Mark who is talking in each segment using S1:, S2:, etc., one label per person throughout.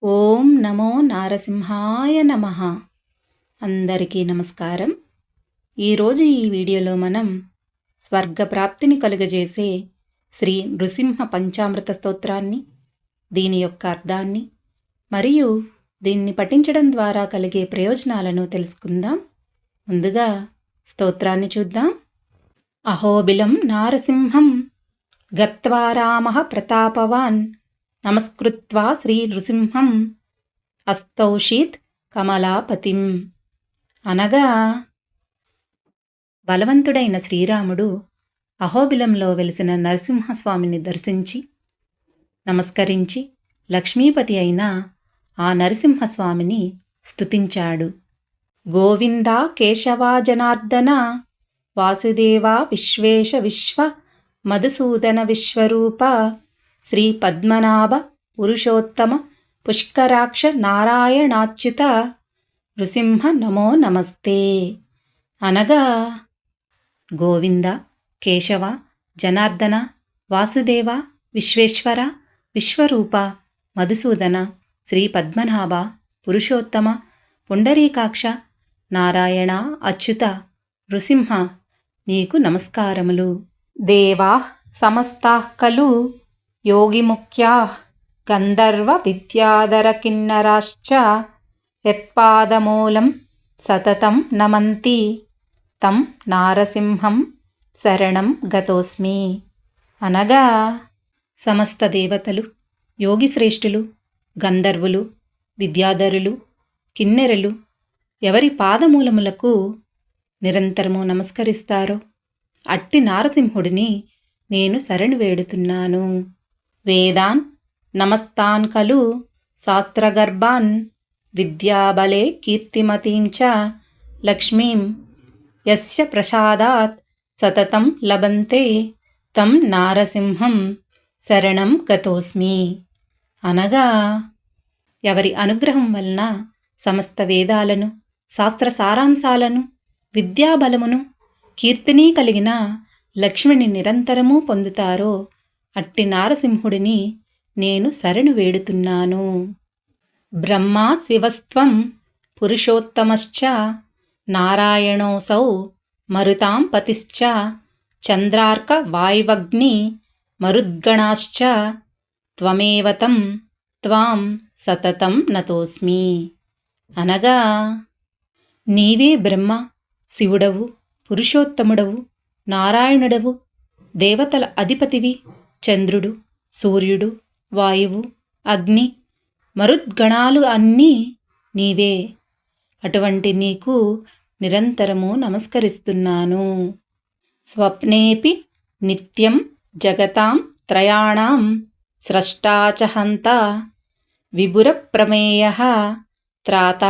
S1: ఓం నమో నారసింహాయ నమః. అందరికీ నమస్కారం. ఈరోజు ఈ వీడియోలో మనం స్వర్గప్రాప్తిని కలుగజేసే శ్రీ నృసింహ పంచామృత స్తోత్రాన్ని, దీని యొక్క అర్థాన్ని మరియు దీన్ని పఠించడం ద్వారా కలిగే ప్రయోజనాలను తెలుసుకుందాం. ముందుగా స్తోత్రాన్ని చూద్దాం. అహోబిలం నారసింహం గత్వా రామః ప్రతాపవాన్ నమస్కృత్వా శ్రీ నృసింహం అస్తౌషీత్ కమలాపతిం. అనగా బలవంతుడైన శ్రీరాముడు అహోబిలంలో వెలిసిన నరసింహస్వామిని దర్శించి నమస్కరించి లక్ష్మీపతి అయిన ఆ నరసింహస్వామిని స్తుతించాడు. గోవిందా కేశవా జనార్దన వాసుదేవా విశ్వేశ విశ్వ మధుసూదన విశ్వరూప శ్రీ పద్మనాభ పురుషోత్తమ పుష్కరాక్ష నారాయణాచ్యుత నృసింహ నమో నమస్తే. అనగా గోవింద, కేశవ, జనార్దన, వాసుదేవ, విశ్వేశ్వర, విశ్వరూప, మధుసూదన, శ్రీ పద్మనాభ, పురుషోత్తమ, పుండరీకాక్ష, నారాయణ, అచ్యుత, నృసింహ నీకు నమస్కారములు. దేవా సమస్తాః ఖలు యోగిముఖ్యాః గంధర్వ విద్యాధర కిన్నరాశ్చ యత్పాదమూలం సతతం నమంతి తం నారసింహం శరణం గతోస్మి. అనగా సమస్త దేవతలు, యోగిశ్రేష్ఠులు, గంధర్వులు, విద్యాధరులు, కిన్నెరలు ఎవరి పాదమూలములకు నిరంతరము నమస్కరిస్తారో అట్టి నారసింహుడిని నేను శరణు వేడుతున్నాను. వేదాన్ నమస్తాన్ ఖలు శాస్త్రగర్భాన్ విద్యాబలే కీర్తిమతీం చ లక్ష్మీం యస్య ప్రసాదాత్ సతతం లభంతే తం నారసింహం శరణం గతోస్మి. అనగా ఎవరి అనుగ్రహం వలన సమస్త వేదాలను, శాస్త్ర సారాంశాలను, విద్యాబలమును, కీర్తిని కలిగిన లక్ష్మిని నిరంతరము పొందుతారో అట్టి నారసింహుడిని నేను శరణు వేడుతున్నాను. బ్రహ్మా శివస్త్వం పురుషోత్తమశ్చ నారాయణోసౌ మరుతాం పతిశ్చ చంద్రార్క వాయువగ్ని మరుద్గణాశ్చ త్వమేవ తం త్వాం సతతం నతోస్మి. అనగా నీవే బ్రహ్మ, శివుడవు, పురుషోత్తముడవు, నారాయణుడవు, దేవతల అధిపతివి, చంద్రుడు, సూర్యుడు, వాయువు, అగ్ని, మరుద్గణాలు అన్నీ నీవే. అటువంటి నీకు నిరంతరము నమస్కరిస్తున్నాను. స్వప్నేపి నిత్యం జగతాం త్రయాణం స్రష్టా చ హంత విభురప్రమేయః త్రాత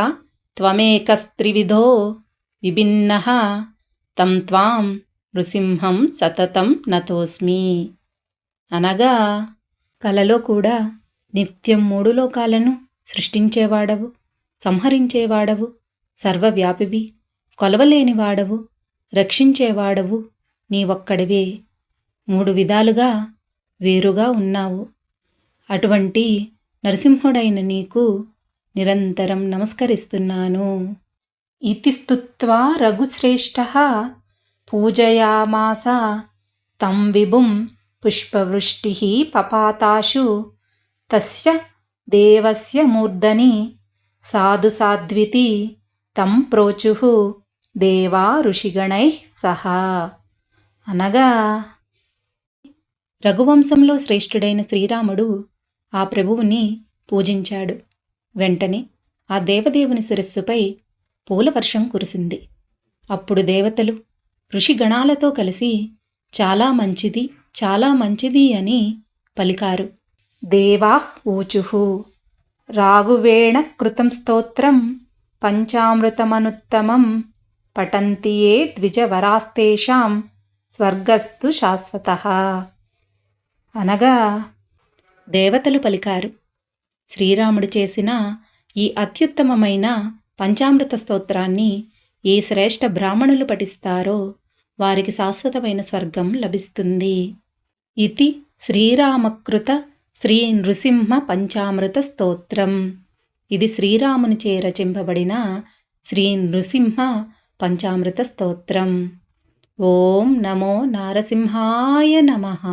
S1: త్వమేకస్త్రివిధో విభిన్నః తం త్వాం నృసింహం సతతం నతోస్మి. అనగా కలలో కూడా నిత్యం మూడు లోకాలను సృష్టించేవాడవు, సంహరించేవాడవు, సర్వవ్యాపివి, కొలవలేనివాడవు, రక్షించేవాడవు నీవొక్కడివే. మూడు విధాలుగా వేరుగా ఉన్నావు. అటువంటి నరసింహుడైన నీకు నిరంతరం నమస్కరిస్తున్నాను. ఇతి స్తుత్వా రఘుశ్రేష్ఠః పూజయామాస తం విభుం పుష్పవృష్టిః పపాతాశు తస్య దేవస్య మూర్ధని సాధు సాధ్వితి తం ప్రోచుః దేవా ఋషిగణైః సహ. అనగా రఘువంశంలో శ్రేష్ఠుడైన శ్రీరాముడు ఆ ప్రభువుని పూజించాడు. వెంటనే ఆ దేవదేవుని శిరస్సుపై పూలవర్షం కురిసింది. అప్పుడు దేవతలు ఋషిగణాలతో కలిసి చాలా మంచిది, చాలా మంచిది అని పలికారు. దేవాః ఊచుః రాఘువేణ కృతం స్తోత్రం పంచామృతమనుత్తమం పఠంతి యే ద్విజవరాస్తేషాం స్వర్గస్తు శాశ్వతః. అనగా దేవతలు పలికారు, శ్రీరాముడు చేసిన ఈ అత్యుత్తమమైన పంచామృత స్తోత్రాన్ని ఏ శ్రేష్ఠ బ్రాహ్మణులు పఠిస్తారో వారికి శాశ్వతమైన స్వర్గం లభిస్తుంది. ఇతి శ్రీరామకృత శ్రీ నృసింహ పంచామృత స్తోత్రం. ఇది శ్రీరామునిచే రచింపబడిన శ్రీ నృసింహ పంచామృత స్తోత్రం. ఓం నమో నారసింహాయ నమః.